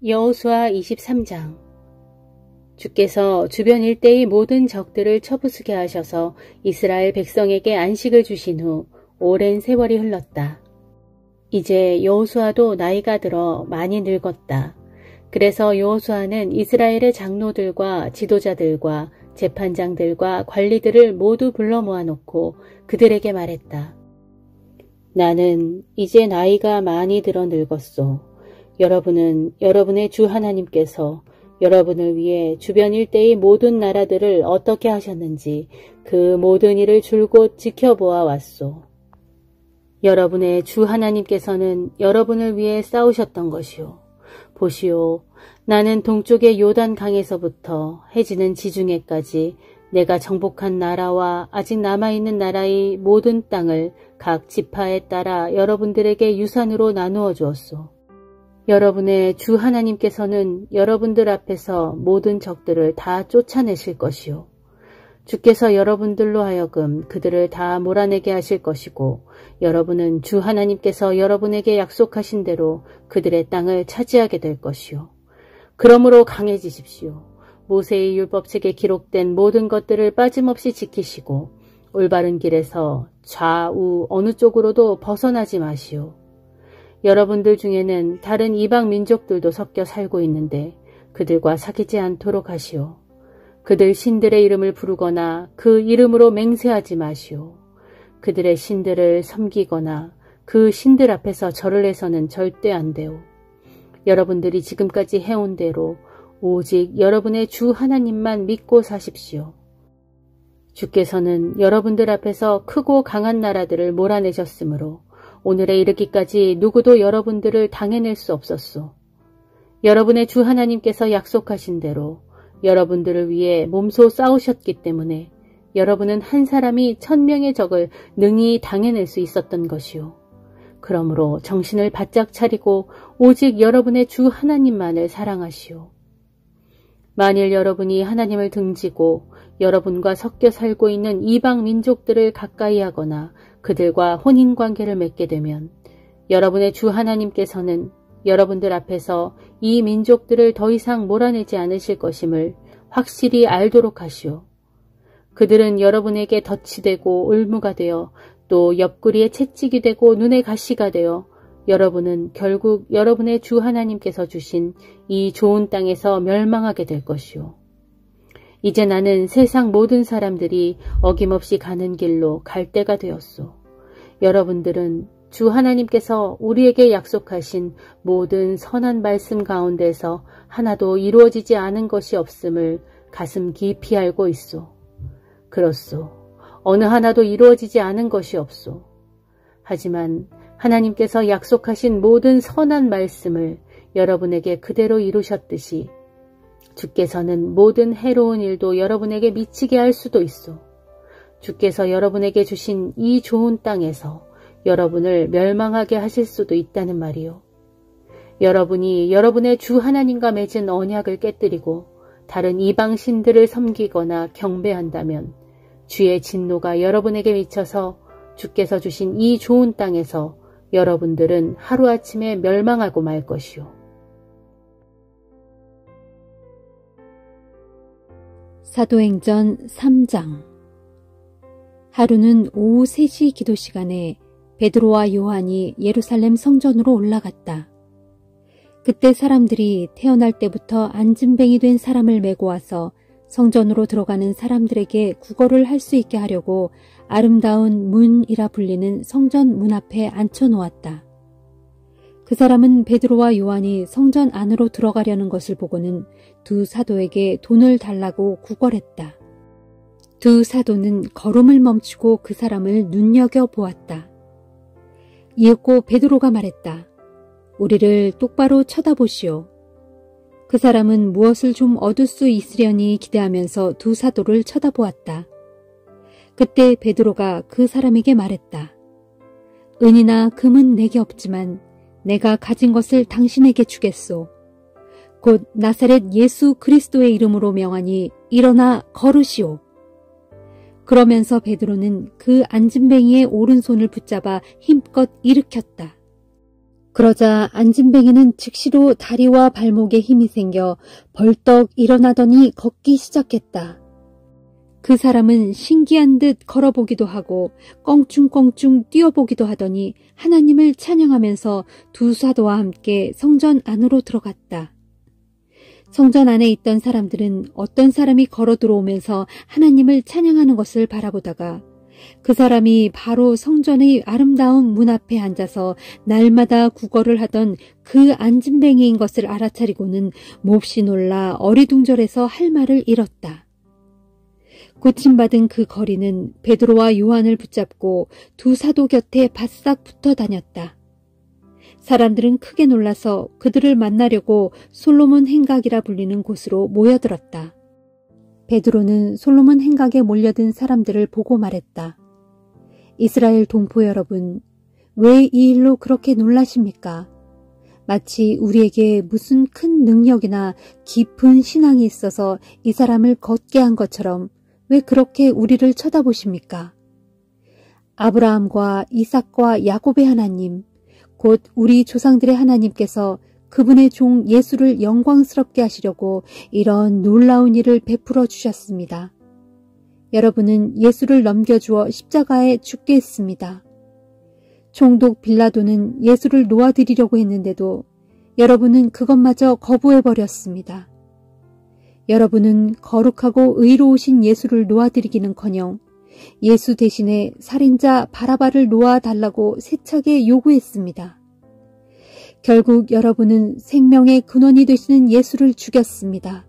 여호수아 23장. 주께서 주변 일대의 모든 적들을 쳐부수게 하셔서 이스라엘 백성에게 안식을 주신 후 오랜 세월이 흘렀다. 이제 여호수아도 나이가 들어 많이 늙었다. 그래서 여호수아는 이스라엘의 장로들과 지도자들과 재판장들과 관리들을 모두 불러 모아놓고 그들에게 말했다. 나는 이제 나이가 많이 들어 늙었소. 여러분은 여러분의 주 하나님께서 여러분을 위해 주변 일대의 모든 나라들을 어떻게 하셨는지 그 모든 일을 줄곧 지켜보아 왔소. 여러분의 주 하나님께서는 여러분을 위해 싸우셨던 것이오. 보시오, 나는 동쪽의 요단 강에서부터 해지는 지중해까지 내가 정복한 나라와 아직 남아있는 나라의 모든 땅을 각 지파에 따라 여러분들에게 유산으로 나누어 주었소. 여러분의 주 하나님께서는 여러분들 앞에서 모든 적들을 다 쫓아내실 것이요. 주께서 여러분들로 하여금 그들을 다 몰아내게 하실 것이고 여러분은 주 하나님께서 여러분에게 약속하신 대로 그들의 땅을 차지하게 될 것이요. 그러므로 강해지십시오. 모세의 율법책에 기록된 모든 것들을 빠짐없이 지키시고 올바른 길에서 좌우 어느 쪽으로도 벗어나지 마시오. 여러분들 중에는 다른 이방 민족들도 섞여 살고 있는데 그들과 사귀지 않도록 하시오. 그들 신들의 이름을 부르거나 그 이름으로 맹세하지 마시오. 그들의 신들을 섬기거나 그 신들 앞에서 절을 해서는 절대 안 돼요. 여러분들이 지금까지 해온 대로 오직 여러분의 주 하나님만 믿고 사십시오. 주께서는 여러분들 앞에서 크고 강한 나라들을 몰아내셨으므로 오늘에 이르기까지 누구도 여러분들을 당해낼 수 없었소. 여러분의 주 하나님께서 약속하신 대로 여러분들을 위해 몸소 싸우셨기 때문에 여러분은 한 사람이 1000명의 적을 능히 당해낼 수 있었던 것이오. 그러므로 정신을 바짝 차리고 오직 여러분의 주 하나님만을 사랑하시오. 만일 여러분이 하나님을 등지고 여러분과 섞여 살고 있는 이방 민족들을 가까이 하거나 그들과 혼인관계를 맺게 되면 여러분의 주 하나님께서는 여러분들 앞에서 이 민족들을 더 이상 몰아내지 않으실 것임을 확실히 알도록 하시오. 그들은 여러분에게 덫이 되고 올무가 되어 또 옆구리에 채찍이 되고 눈에 가시가 되어 여러분은 결국 여러분의 주 하나님께서 주신 이 좋은 땅에서 멸망하게 될 것이오. 이제 나는 세상 모든 사람들이 어김없이 가는 길로 갈 때가 되었소. 여러분들은 주 하나님께서 우리에게 약속하신 모든 선한 말씀 가운데서 하나도 이루어지지 않은 것이 없음을 가슴 깊이 알고 있소. 그렇소. 어느 하나도 이루어지지 않은 것이 없소. 하지만 하나님께서 약속하신 모든 선한 말씀을 여러분에게 그대로 이루셨듯이 주께서는 모든 해로운 일도 여러분에게 미치게 할 수도 있소. 주께서 여러분에게 주신 이 좋은 땅에서 여러분을 멸망하게 하실 수도 있다는 말이요. 여러분이 여러분의 주 하나님과 맺은 언약을 깨뜨리고 다른 이방 신들을 섬기거나 경배한다면 주의 진노가 여러분에게 미쳐서 주께서 주신 이 좋은 땅에서 여러분들은 하루아침에 멸망하고 말 것이요. 사도행전 3장. 하루는 오후 3시 기도 시간에 베드로와 요한이 예루살렘 성전으로 올라갔다. 그때 사람들이 태어날 때부터 안진뱅이 된 사람을 메고 와서 성전으로 들어가는 사람들에게 구걸을 할 수 있게 하려고 아름다운 문이라 불리는 성전 문 앞에 앉혀놓았다. 그 사람은 베드로와 요한이 성전 안으로 들어가려는 것을 보고는 두 사도에게 돈을 달라고 구걸했다. 두 사도는 걸음을 멈추고 그 사람을 눈여겨보았다. 이윽고 베드로가 말했다. 우리를 똑바로 쳐다보시오. 그 사람은 무엇을 좀 얻을 수 있으려니 기대하면서 두 사도를 쳐다보았다. 그때 베드로가 그 사람에게 말했다. 은이나 금은 내게 없지만 내가 가진 것을 당신에게 주겠소. 곧 나사렛 예수 그리스도의 이름으로 명하니 일어나 걸으시오. 그러면서 베드로는 그 안진뱅이의 오른손을 붙잡아 힘껏 일으켰다. 그러자 안진뱅이는 즉시로 다리와 발목에 힘이 생겨 벌떡 일어나더니 걷기 시작했다. 그 사람은 신기한 듯 걸어보기도 하고 껑충껑충 뛰어보기도 하더니 하나님을 찬양하면서 두 사도와 함께 성전 안으로 들어갔다. 성전 안에 있던 사람들은 어떤 사람이 걸어 들어오면서 하나님을 찬양하는 것을 바라보다가 그 사람이 바로 성전의 아름다운 문 앞에 앉아서 날마다 구걸을 하던 그 안진뱅이인 것을 알아차리고는 몹시 놀라 어리둥절해서 할 말을 잃었다. 고침받은 그 거리는 베드로와 요한을 붙잡고 두 사도 곁에 바싹 붙어 다녔다. 사람들은 크게 놀라서 그들을 만나려고 솔로몬 행각이라 불리는 곳으로 모여들었다. 베드로는 솔로몬 행각에 몰려든 사람들을 보고 말했다. 이스라엘 동포 여러분, 왜 이 일로 그렇게 놀라십니까? 마치 우리에게 무슨 큰 능력이나 깊은 신앙이 있어서 이 사람을 걷게 한 것처럼 왜 그렇게 우리를 쳐다보십니까? 아브라함과 이삭과 야곱의 하나님, 곧 우리 조상들의 하나님께서 그분의 종 예수를 영광스럽게 하시려고 이런 놀라운 일을 베풀어 주셨습니다. 여러분은 예수를 넘겨주어 십자가에 죽게 했습니다. 총독 빌라도는 예수를 놓아드리려고 했는데도 여러분은 그것마저 거부해버렸습니다. 여러분은 거룩하고 의로우신 예수를 놓아드리기는커녕 예수 대신에 살인자 바라바를 놓아달라고 세차게 요구했습니다. 결국 여러분은 생명의 근원이 되시는 예수를 죽였습니다.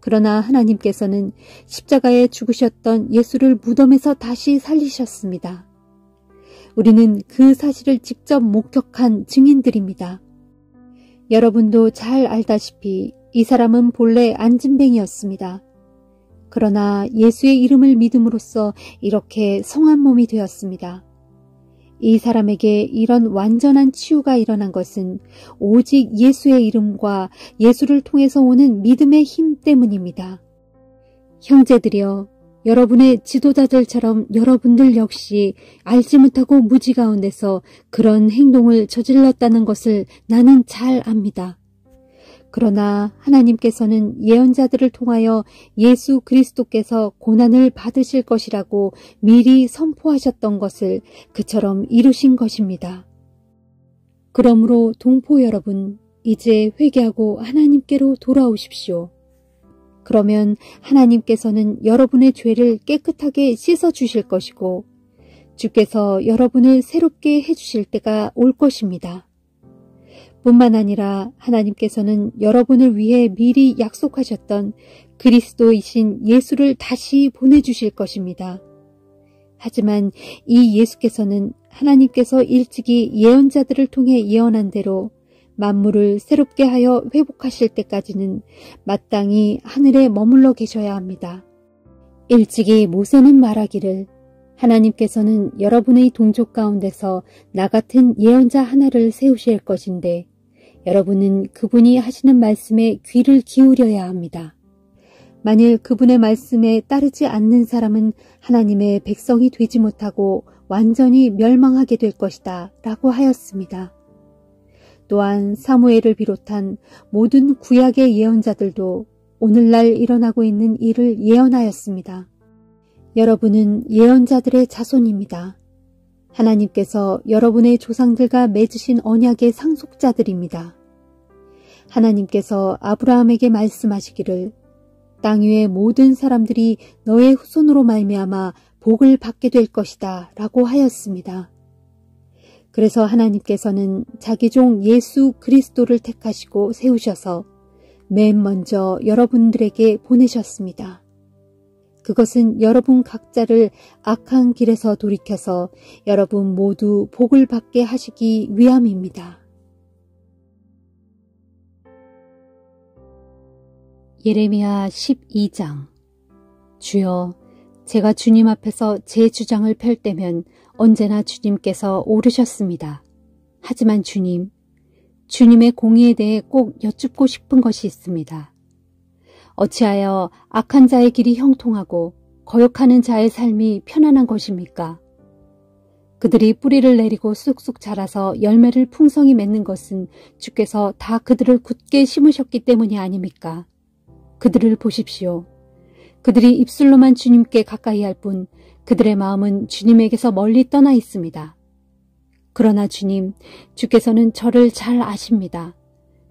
그러나 하나님께서는 십자가에 죽으셨던 예수를 무덤에서 다시 살리셨습니다. 우리는 그 사실을 직접 목격한 증인들입니다. 여러분도 잘 알다시피 이 사람은 본래 안진뱅이였습니다. 그러나 예수의 이름을 믿음으로써 이렇게 성한 몸이 되었습니다. 이 사람에게 이런 완전한 치유가 일어난 것은 오직 예수의 이름과 예수를 통해서 오는 믿음의 힘 때문입니다. 형제들이여, 여러분의 지도자들처럼 여러분들 역시 알지 못하고 무지 가운데서 그런 행동을 저질렀다는 것을 나는 잘 압니다. 그러나 하나님께서는 예언자들을 통하여 예수 그리스도께서 고난을 받으실 것이라고 미리 선포하셨던 것을 그처럼 이루신 것입니다. 그러므로 동포 여러분, 이제 회개하고 하나님께로 돌아오십시오. 그러면 하나님께서는 여러분의 죄를 깨끗하게 씻어주실 것이고 주께서 여러분을 새롭게 해주실 때가 올 것입니다. 뿐만 아니라 하나님께서는 여러분을 위해 미리 약속하셨던 그리스도이신 예수를 다시 보내주실 것입니다. 하지만 이 예수께서는 하나님께서 일찍이 예언자들을 통해 예언한 대로 만물을 새롭게 하여 회복하실 때까지는 마땅히 하늘에 머물러 계셔야 합니다. 일찍이 모세는 말하기를 하나님께서는 여러분의 동족 가운데서 나 같은 예언자 하나를 세우실 것인데 여러분은 그분이 하시는 말씀에 귀를 기울여야 합니다. 만일 그분의 말씀에 따르지 않는 사람은 하나님의 백성이 되지 못하고 완전히 멸망하게 될 것이다 라고 하였습니다. 또한 사무엘을 비롯한 모든 구약의 예언자들도 오늘날 일어나고 있는 일을 예언하였습니다. 여러분은 예언자들의 자손입니다. 하나님께서 여러분의 조상들과 맺으신 언약의 상속자들입니다. 하나님께서 아브라함에게 말씀하시기를 땅 위의 모든 사람들이 너의 후손으로 말미암아 복을 받게 될 것이다 라고 하였습니다. 그래서 하나님께서는 자기 종 예수 그리스도를 택하시고 세우셔서 맨 먼저 여러분들에게 보내셨습니다. 그것은 여러분 각자를 악한 길에서 돌이켜서 여러분 모두 복을 받게 하시기 위함입니다. 예레미야 12장. 주여, 제가 주님 앞에서 제 주장을 펼 때면 언제나 주님께서 오르셨습니다. 하지만 주님의 공의에 대해 꼭 여쭙고 싶은 것이 있습니다. 어찌하여 악한 자의 길이 형통하고 거역하는 자의 삶이 편안한 것입니까? 그들이 뿌리를 내리고 쑥쑥 자라서 열매를 풍성히 맺는 것은 주께서 다 그들을 굳게 심으셨기 때문이 아닙니까? 그들을 보십시오. 그들이 입술로만 주님께 가까이 할 뿐 그들의 마음은 주님에게서 멀리 떠나 있습니다. 그러나 주님, 주께서는 저를 잘 아십니다.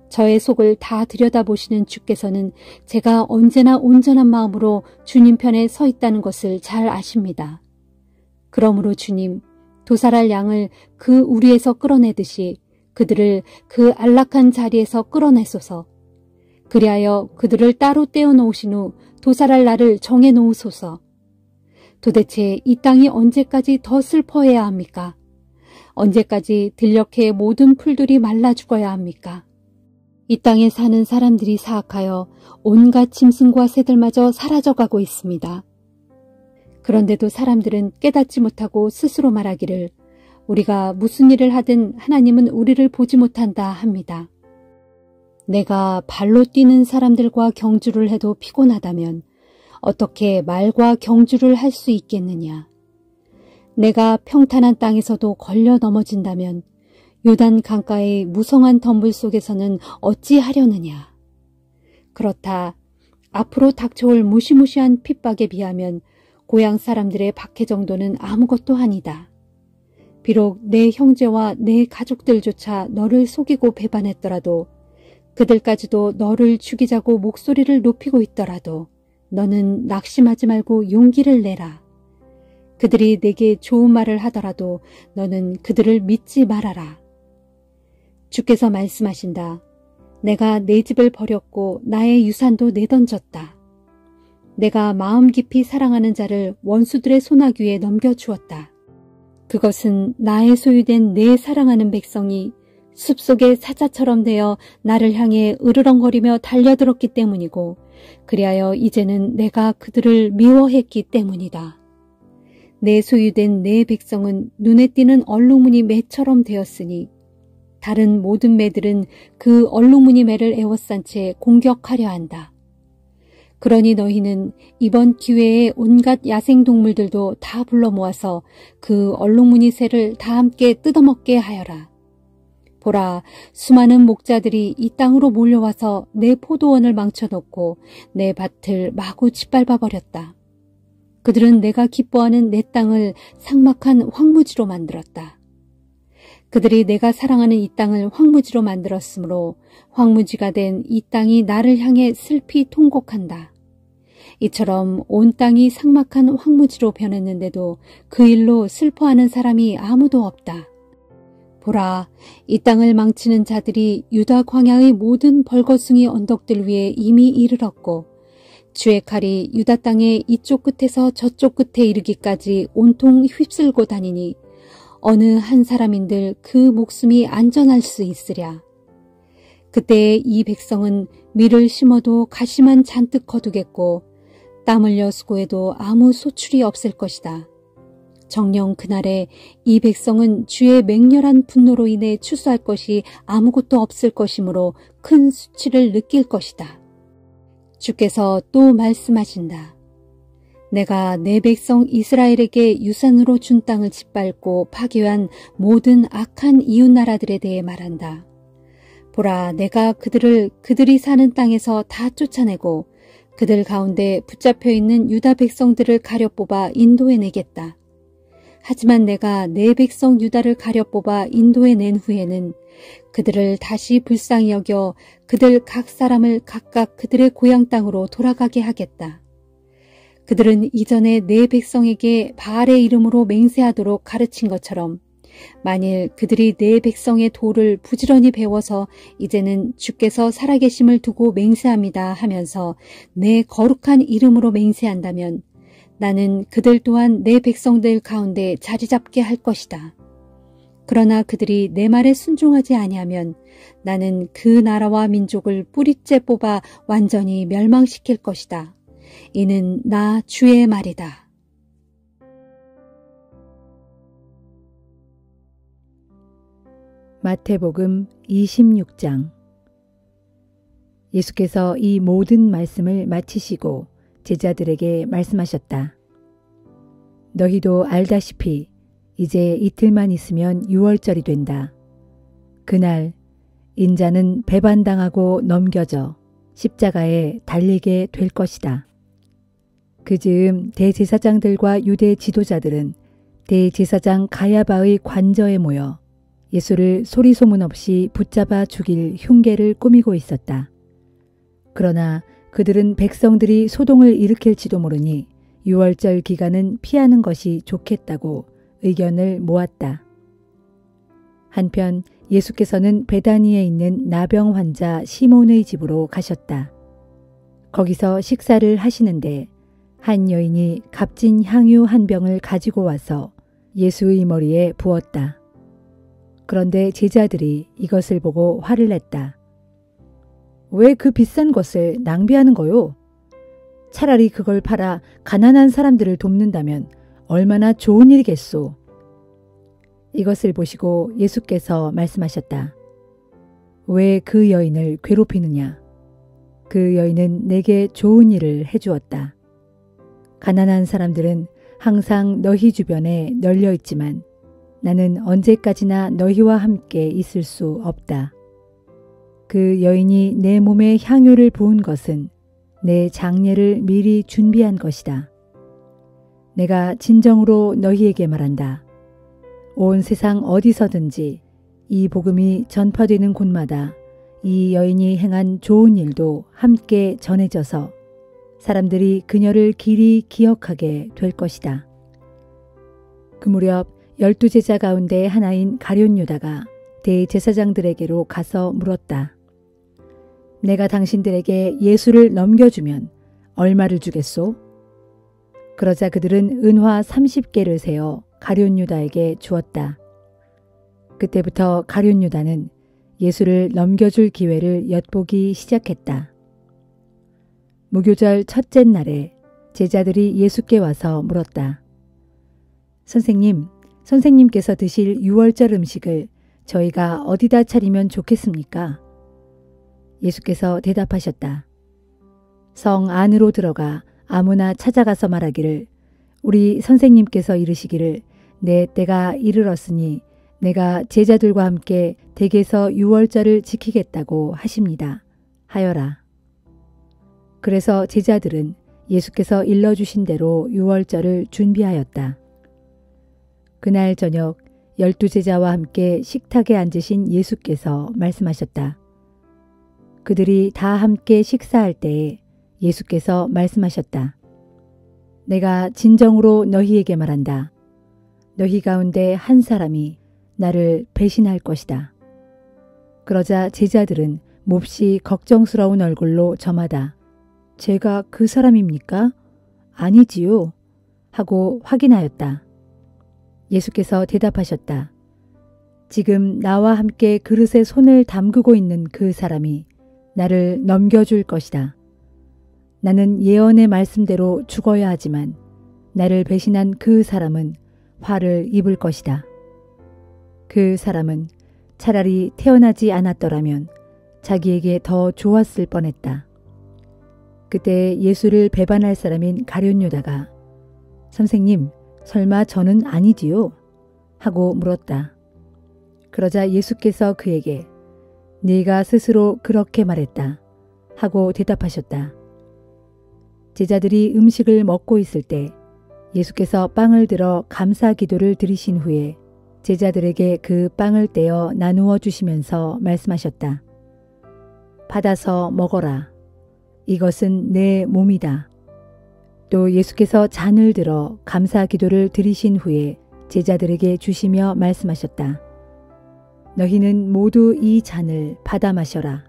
저의 속을 다 들여다보시는 주께서는 제가 언제나 온전한 마음으로 주님 편에 서 있다는 것을 잘 아십니다. 그러므로 주님, 도살할 양을 그 우리에서 끌어내듯이 그들을 그 안락한 자리에서 끌어내소서. 그리하여 그들을 따로 떼어놓으신 후 도살할 날을 정해놓으소서. 도대체 이 땅이 언제까지 더 슬퍼해야 합니까? 언제까지 들녘의 모든 풀들이 말라 죽어야 합니까? 이 땅에 사는 사람들이 사악하여 온갖 짐승과 새들마저 사라져가고 있습니다. 그런데도 사람들은 깨닫지 못하고 스스로 말하기를 우리가 무슨 일을 하든 하나님은 우리를 보지 못한다 합니다. 내가 발로 뛰는 사람들과 경주를 해도 피곤하다면 어떻게 말과 경주를 할 수 있겠느냐. 내가 평탄한 땅에서도 걸려 넘어진다면 요단 강가의 무성한 덤불 속에서는 어찌 하려느냐. 그렇다. 앞으로 닥쳐올 무시무시한 핍박에 비하면 고향 사람들의 박해 정도는 아무것도 아니다. 비록 내 형제와 내 가족들조차 너를 속이고 배반했더라도 그들까지도 너를 죽이자고 목소리를 높이고 있더라도 너는 낙심하지 말고 용기를 내라. 그들이 내게 좋은 말을 하더라도 너는 그들을 믿지 말아라. 주께서 말씀하신다. 내가 내 집을 버렸고 나의 유산도 내던졌다. 내가 마음 깊이 사랑하는 자를 원수들의 손아귀에 넘겨주었다. 그것은 나의 소유된 내 사랑하는 백성이 숲속의 사자처럼 되어 나를 향해 으르렁거리며 달려들었기 때문이고 그리하여 이제는 내가 그들을 미워했기 때문이다. 내 소유된 내 백성은 눈에 띄는 얼룩무늬 매처럼 되었으니 다른 모든 매들은 그 얼룩무늬 매를 에워싼 채 공격하려 한다. 그러니 너희는 이번 기회에 온갖 야생동물들도 다 불러 모아서 그 얼룩무늬 새를 다 함께 뜯어먹게 하여라. 보라, 수많은 목자들이 이 땅으로 몰려와서 내 포도원을 망쳐놓고 내 밭을 마구 짓밟아 버렸다. 그들은 내가 기뻐하는 내 땅을 삭막한 황무지로 만들었다. 그들이 내가 사랑하는 이 땅을 황무지로 만들었으므로 황무지가 된 이 땅이 나를 향해 슬피 통곡한다. 이처럼 온 땅이 삭막한 황무지로 변했는데도 그 일로 슬퍼하는 사람이 아무도 없다. 보라, 이 땅을 망치는 자들이 유다 광야의 모든 벌거숭이 언덕들 위에 이미 이르렀고 주의 칼이 유다 땅의 이쪽 끝에서 저쪽 끝에 이르기까지 온통 휩쓸고 다니니 어느 한 사람인들 그 목숨이 안전할 수 있으랴. 그때 이 백성은 밀을 심어도 가시만 잔뜩 거두겠고 땀 흘려 수고해도 아무 소출이 없을 것이다. 정녕 그날에 이 백성은 주의 맹렬한 분노로 인해 추수할 것이 아무것도 없을 것이므로 큰 수치를 느낄 것이다. 주께서 또 말씀하신다. 내가 내 백성 이스라엘에게 유산으로 준 땅을 짓밟고 파괴한 모든 악한 이웃나라들에 대해 말한다. 보라, 내가 그들이 사는 땅에서 다 쫓아내고 그들 가운데 붙잡혀 있는 유다 백성들을 가려 뽑아 인도해 내겠다. 하지만 내가 내 백성 유다를 가려 뽑아 인도해 낸 후에는 그들을 다시 불쌍히 여겨 그들 각 사람을 각각 그들의 고향 땅으로 돌아가게 하겠다. 그들은 이전에 내 백성에게 바알의 이름으로 맹세하도록 가르친 것처럼 만일 그들이 내 백성의 도를 부지런히 배워서 이제는 주께서 살아계심을 두고 맹세합니다 하면서 내 거룩한 이름으로 맹세한다면 나는 그들 또한 내 백성들 가운데 자리 잡게 할 것이다. 그러나 그들이 내 말에 순종하지 아니하면 나는 그 나라와 민족을 뿌리째 뽑아 완전히 멸망시킬 것이다. 이는 나 주의 말이다. 마태복음 26장. 예수께서 이 모든 말씀을 마치시고 제자들에게 말씀하셨다. 너희도 알다시피 이제 이틀만 있으면 유월절이 된다. 그날 인자는 배반당하고 넘겨져 십자가에 달리게 될 것이다. 그 즈음 대제사장들과 유대 지도자들은 대제사장 가야바의 관저에 모여 예수를 소리소문 없이 붙잡아 죽일 흉계를 꾸미고 있었다. 그러나 그들은 백성들이 소동을 일으킬지도 모르니 유월절 기간은 피하는 것이 좋겠다고 의견을 모았다. 한편 예수께서는 베다니에 있는 나병 환자 시몬의 집으로 가셨다. 거기서 식사를 하시는데 한 여인이 값진 향유 한 병을 가지고 와서 예수의 머리에 부었다. 그런데 제자들이 이것을 보고 화를 냈다. 왜 그 비싼 것을 낭비하는 거요? 차라리 그걸 팔아 가난한 사람들을 돕는다면 얼마나 좋은 일이겠소. 이것을 보시고 예수께서 말씀하셨다. 왜 그 여인을 괴롭히느냐? 그 여인은 내게 좋은 일을 해주었다. 가난한 사람들은 항상 너희 주변에 널려 있지만 나는 언제까지나 너희와 함께 있을 수 없다. 그 여인이 내 몸에 향유를 부은 것은 내 장례를 미리 준비한 것이다. 내가 진정으로 너희에게 말한다. 온 세상 어디서든지 이 복음이 전파되는 곳마다 이 여인이 행한 좋은 일도 함께 전해져서 사람들이 그녀를 길이 기억하게 될 것이다. 그 무렵 12제자 가운데 하나인 가룟 유다가 대제사장들에게로 가서 물었다. 내가 당신들에게 예수를 넘겨주면 얼마를 주겠소? 그러자 그들은 은화 30개를 세어 가룟 유다에게 주었다. 그때부터 가룟 유다는 예수를 넘겨줄 기회를 엿보기 시작했다. 무교절 첫째 날에 제자들이 예수께 와서 물었다. 선생님, 선생님께서 드실 유월절 음식을 저희가 어디다 차리면 좋겠습니까? 예수께서 대답하셨다. 성 안으로 들어가 아무나 찾아가서 말하기를 우리 선생님께서 이르시기를 내 때가 이르렀으니 내가 제자들과 함께 댁에서 유월절을 지키겠다고 하십니다. 하여라. 그래서 제자들은 예수께서 일러주신 대로 유월절을 준비하였다. 그날 저녁 12제자와 함께 식탁에 앉으신 예수께서 말씀하셨다. 그들이 다 함께 식사할 때에 예수께서 말씀하셨다. 내가 진정으로 너희에게 말한다. 너희 가운데 한 사람이 나를 배신할 것이다. 그러자 제자들은 몹시 걱정스러운 얼굴로 저마다 제가 그 사람입니까? 아니지요. 하고 확인하였다. 예수께서 대답하셨다. 지금 나와 함께 그릇에 손을 담그고 있는 그 사람이 나를 넘겨줄 것이다. 나는 예언의 말씀대로 죽어야 하지만 나를 배신한 그 사람은 화를 입을 것이다. 그 사람은 차라리 태어나지 않았더라면 자기에게 더 좋았을 뻔했다. 그때 예수를 배반할 사람인 가룟 유다가 선생님, 설마 저는 아니지요? 하고 물었다. 그러자 예수께서 그에게 네가 스스로 그렇게 말했다. 하고 대답하셨다. 제자들이 음식을 먹고 있을 때 예수께서 빵을 들어 감사 기도를 드리신 후에 제자들에게 그 빵을 떼어 나누어 주시면서 말씀하셨다. 받아서 먹어라. 이것은 내 몸이다. 또 예수께서 잔을 들어 감사 기도를 드리신 후에 제자들에게 주시며 말씀하셨다. 너희는 모두 이 잔을 받아 마셔라.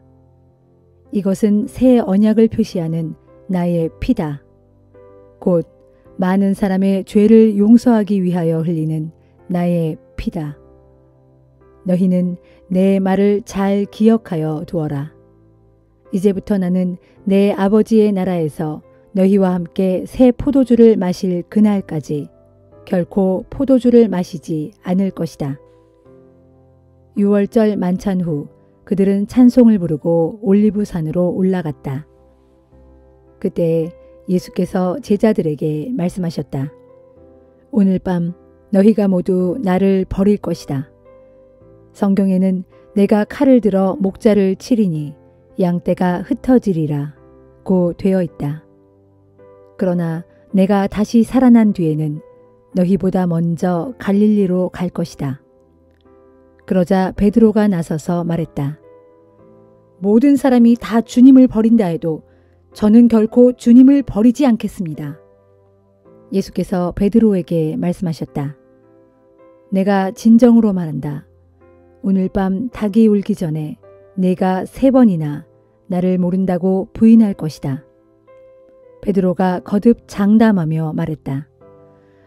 이것은 새 언약을 표시하는 나의 피다. 곧 많은 사람의 죄를 용서하기 위하여 흘리는 나의 피다. 너희는 내 말을 잘 기억하여 두어라. 이제부터 나는 내 아버지의 나라에서 너희와 함께 새 포도주를 마실 그날까지 결코 포도주를 마시지 않을 것이다. 유월절 만찬 후 그들은 찬송을 부르고 올리브산으로 올라갔다. 그때 예수께서 제자들에게 말씀하셨다. 오늘 밤 너희가 모두 나를 버릴 것이다. 성경에는 내가 칼을 들어 목자를 치리니 양떼가 흩어지리라 고 되어 있다. 그러나 내가 다시 살아난 뒤에는 너희보다 먼저 갈릴리로 갈 것이다. 그러자 베드로가 나서서 말했다. 모든 사람이 다 주님을 버린다 해도 저는 결코 주님을 버리지 않겠습니다. 예수께서 베드로에게 말씀하셨다. 내가 진정으로 말한다. 오늘 밤 닭이 울기 전에 내가 3번이나 나를 모른다고 부인할 것이다. 베드로가 거듭 장담하며 말했다.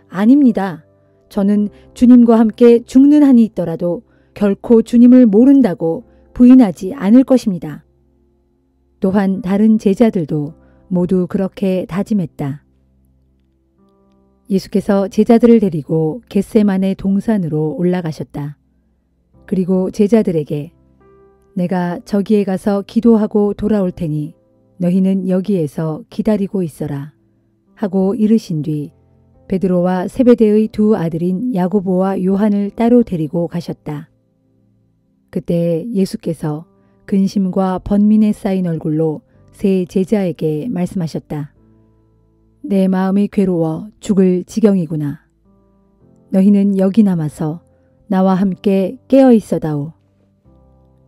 아닙니다. 저는 주님과 함께 죽는 한이 있더라도 결코 주님을 모른다고 부인하지 않을 것입니다. 또한 다른 제자들도 모두 그렇게 다짐했다. 예수께서 제자들을 데리고 겟세마네 동산으로 올라가셨다. 그리고 제자들에게 내가 저기에 가서 기도하고 돌아올 테니 너희는 여기에서 기다리고 있어라 하고 이르신 뒤 베드로와 세베대의 2 아들인 야고보와 요한을 따로 데리고 가셨다. 그때 예수께서 근심과 번민에 쌓인 얼굴로 3 제자에게 말씀하셨다. 내 마음이 괴로워 죽을 지경이구나. 너희는 여기 남아서 나와 함께 깨어 있어다오.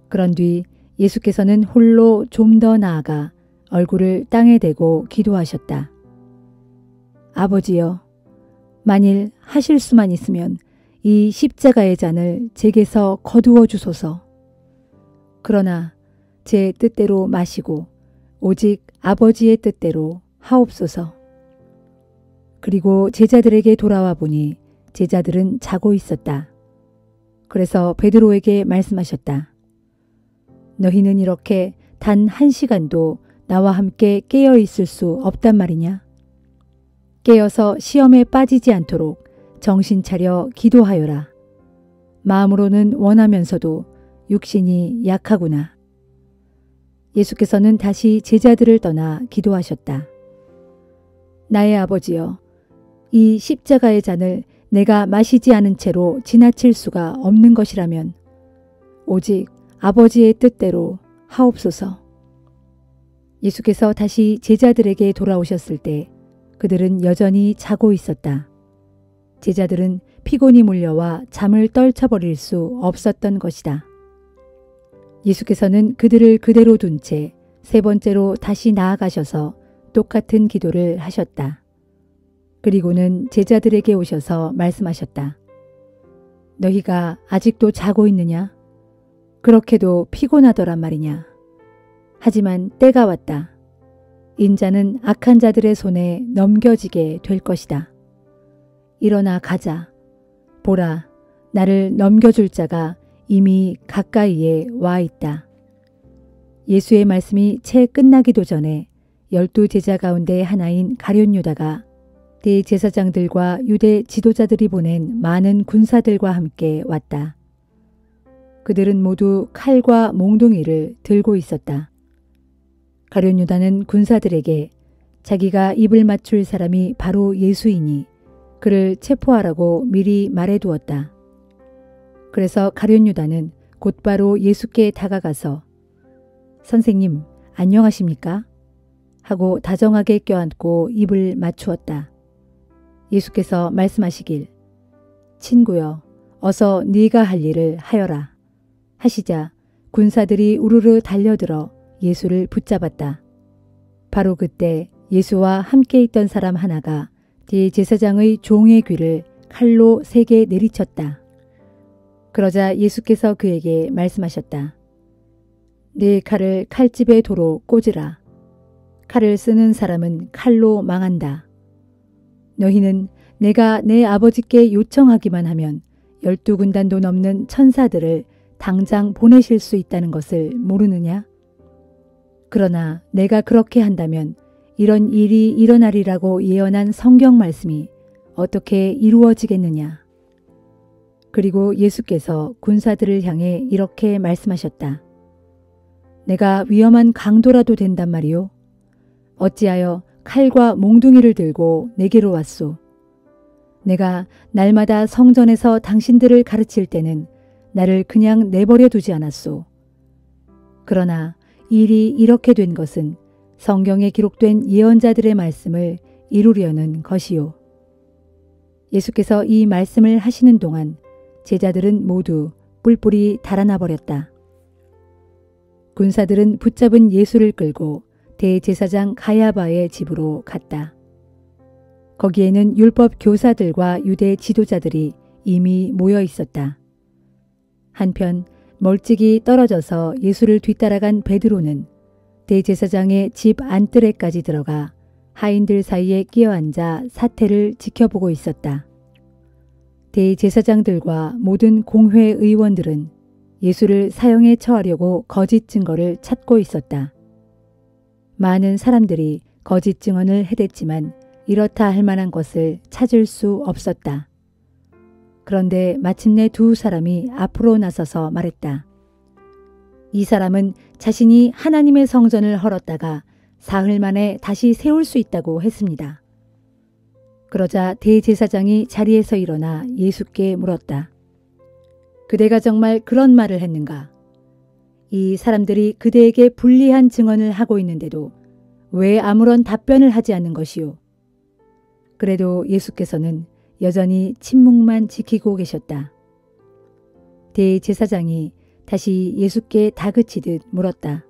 그런 뒤 예수께서는 홀로 좀 더 나아가 얼굴을 땅에 대고 기도하셨다. 아버지여, 만일 하실 수만 있으면 이 십자가의 잔을 제게서 거두어 주소서. 그러나 제 뜻대로 마시고 오직 아버지의 뜻대로 하옵소서. 그리고 제자들에게 돌아와 보니 제자들은 자고 있었다. 그래서 베드로에게 말씀하셨다. 너희는 이렇게 단 1시간도 나와 함께 깨어 있을 수 없단 말이냐? 깨어서 시험에 빠지지 않도록 정신 차려 기도하여라. 마음으로는 원하면서도 육신이 약하구나. 예수께서는 다시 제자들을 떠나 기도하셨다. 나의 아버지여, 이 십자가의 잔을 내가 마시지 않은 채로 지나칠 수가 없는 것이라면 오직 아버지의 뜻대로 하옵소서. 예수께서 다시 제자들에게 돌아오셨을 때 그들은 여전히 자고 있었다. 제자들은 피곤이 몰려와 잠을 떨쳐버릴 수 없었던 것이다. 예수께서는 그들을 그대로 둔 채 3번째로 다시 나아가셔서 똑같은 기도를 하셨다. 그리고는 제자들에게 오셔서 말씀하셨다. 너희가 아직도 자고 있느냐? 그렇게도 피곤하더란 말이냐? 하지만 때가 왔다. 인자는 악한 자들의 손에 넘겨지게 될 것이다. 일어나 가자. 보라, 나를 넘겨줄 자가 이미 가까이에 와 있다. 예수의 말씀이 채 끝나기도 전에 12 제자 가운데 하나인 가룟 유다가 대제사장들과 유대 지도자들이 보낸 많은 군사들과 함께 왔다. 그들은 모두 칼과 몽둥이를 들고 있었다. 가룟 유다는 군사들에게 자기가 입을 맞출 사람이 바로 예수이니 그를 체포하라고 미리 말해두었다. 그래서 가룟 유다는 곧바로 예수께 다가가서 선생님, 안녕하십니까? 하고 다정하게 껴안고 입을 맞추었다. 예수께서 말씀하시길 친구여, 어서 네가 할 일을 하여라 하시자 군사들이 우르르 달려들어 예수를 붙잡았다. 바로 그때 예수와 함께 있던 사람 하나가 대제사장의 종의 귀를 칼로 3개 내리쳤다. 그러자 예수께서 그에게 말씀하셨다. 네 칼을 칼집에 도로 꽂으라. 칼을 쓰는 사람은 칼로 망한다. 너희는 내가 내 아버지께 요청하기만 하면 12군단도 넘는 천사들을 당장 보내실 수 있다는 것을 모르느냐? 그러나 내가 그렇게 한다면 이런 일이 일어나리라고 예언한 성경 말씀이 어떻게 이루어지겠느냐? 그리고 예수께서 군사들을 향해 이렇게 말씀하셨다. 내가 위험한 강도라도 된단 말이오. 어찌하여 칼과 몽둥이를 들고 내게로 왔소. 내가 날마다 성전에서 당신들을 가르칠 때는 나를 그냥 내버려 두지 않았소. 그러나 일이 이렇게 된 것은 성경에 기록된 예언자들의 말씀을 이루려는 것이요. 예수께서 이 말씀을 하시는 동안 제자들은 모두 뿔뿔이 달아나 버렸다. 군사들은 붙잡은 예수를 끌고 대제사장 가야바의 집으로 갔다. 거기에는 율법 교사들과 유대 지도자들이 이미 모여 있었다. 한편 멀찍이 떨어져서 예수를 뒤따라간 베드로는 대제사장의 집 안뜰에까지 들어가 하인들 사이에 끼어앉아 사태를 지켜보고 있었다. 대제사장들과 모든 공회 의원들은 예수를 사형에 처하려고 거짓 증거를 찾고 있었다. 많은 사람들이 거짓 증언을 해댔지만 이렇다 할 만한 것을 찾을 수 없었다. 그런데 마침내 두 사람이 앞으로 나서서 말했다. 이 사람은 자신이 하나님의 성전을 헐었다가 사흘 만에 다시 세울 수 있다고 했습니다. 그러자 대제사장이 자리에서 일어나 예수께 물었다. 그대가 정말 그런 말을 했는가? 이 사람들이 그대에게 불리한 증언을 하고 있는데도 왜 아무런 답변을 하지 않는 것이오? 그래도 예수께서는 여전히 침묵만 지키고 계셨다. 대제사장이 다시 예수께 다그치듯 물었다.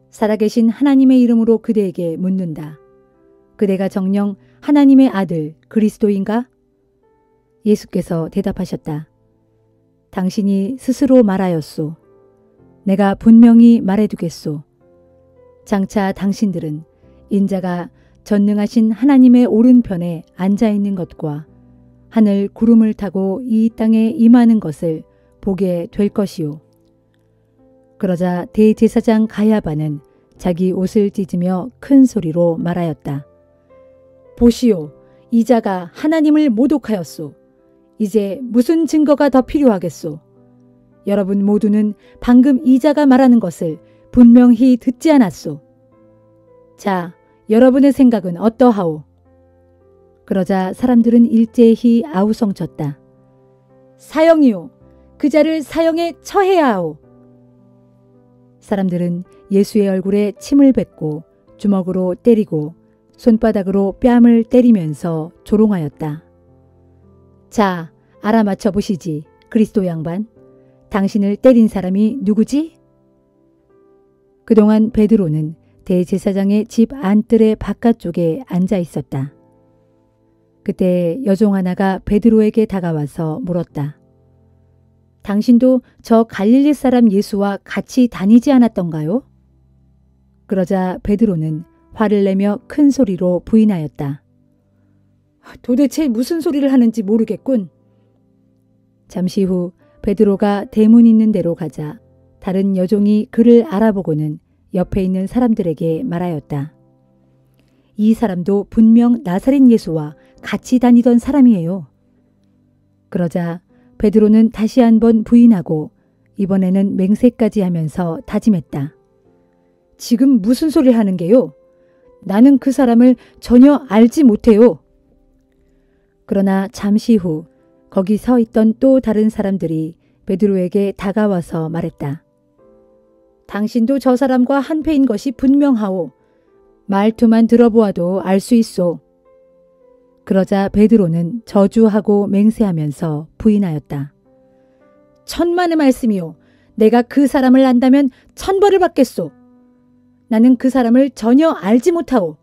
살아계신 하나님의 이름으로 그대에게 묻는다. 그대가 정녕 하나님의 아들 그리스도인가? 예수께서 대답하셨다. 당신이 스스로 말하였소. 내가 분명히 말해두겠소. 장차 당신들은 인자가 전능하신 하나님의 오른편에 앉아있는 것과 하늘 구름을 타고 이 땅에 임하는 것을 보게 될 것이요. 그러자 대제사장 가야바는 자기 옷을 찢으며 큰 소리로 말하였다. 보시오, 이 자가 하나님을 모독하였소. 이제 무슨 증거가 더 필요하겠소? 여러분 모두는 방금 이 자가 말하는 것을 분명히 듣지 않았소. 자, 여러분의 생각은 어떠하오? 그러자 사람들은 일제히 아우성쳤다. 사형이요. 그 자를 사형에 처해야 하오. 사람들은 예수의 얼굴에 침을 뱉고 주먹으로 때리고 손바닥으로 뺨을 때리면서 조롱하였다. 자, 알아맞혀 보시지, 그리스도 양반. 당신을 때린 사람이 누구지? 그동안 베드로는 대제사장의 집 안뜰의 바깥쪽에 앉아 있었다. 그때 여종 하나가 베드로에게 다가와서 물었다. 당신도 저 갈릴리 사람 예수와 같이 다니지 않았던가요? 그러자 베드로는 화를 내며 큰 소리로 부인하였다. 도대체 무슨 소리를 하는지 모르겠군. 잠시 후 베드로가 대문 있는 데로 가자 다른 여종이 그를 알아보고는 옆에 있는 사람들에게 말하였다. 이 사람도 분명 나사렛 예수와 같이 다니던 사람이에요. 그러자 베드로는 다시 한번 부인하고 이번에는 맹세까지 하면서 다짐했다. 지금 무슨 소리를 하는 게요? 나는 그 사람을 전혀 알지 못해요. 그러나 잠시 후 거기 서 있던 또 다른 사람들이 베드로에게 다가와서 말했다. 당신도 저 사람과 한패인 것이 분명하오. 말투만 들어보아도 알 수 있소. 그러자 베드로는 저주하고 맹세하면서 부인하였다. 천만의 말씀이요. 내가 그 사람을 안다면 천벌을 받겠소. 나는 그 사람을 전혀 알지 못하오.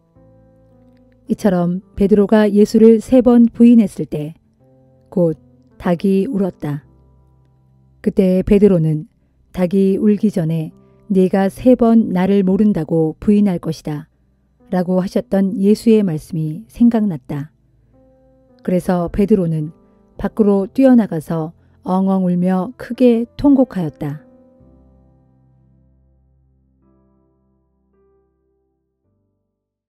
이처럼 베드로가 예수를 3번 부인했을 때 곧 닭이 울었다. 그때 베드로는 닭이 울기 전에 네가 3번 나를 모른다고 부인할 것이다 라고 하셨던 예수의 말씀이 생각났다. 그래서 베드로는 밖으로 뛰어나가서 엉엉 울며 크게 통곡하였다.